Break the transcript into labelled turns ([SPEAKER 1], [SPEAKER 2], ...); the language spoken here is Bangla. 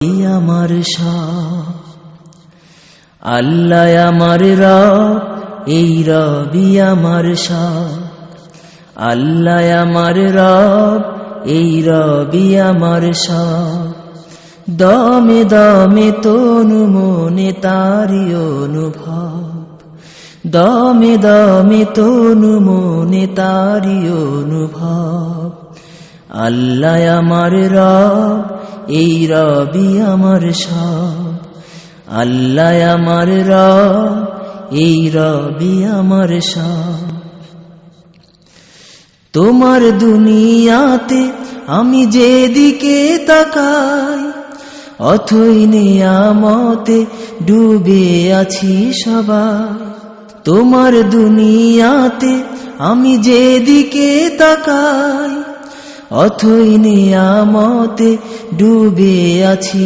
[SPEAKER 1] আমার সব, আল্লাহ আমার রব, এই রবি আমার সব। আল্লাহ আমার রব, এই রবি আমার সব। দমে দমে তনু মনে তারি অনুভব, দমে দমে তনু মনে তারি অনুভব। আল্লাহ আমার রব, এই রবি আমার সব। আল্লাহ আমার রব, এই রবি আমার সব। তোমার দুনিয়াতে আমি যেদিকে তাকাই, অথই নিয়ামতে ডুবে আছি সবাই। তোমার দুনিয়াতে আমি যেদিকে তাকাই, অথই নিয়ামতে ডুবে আছি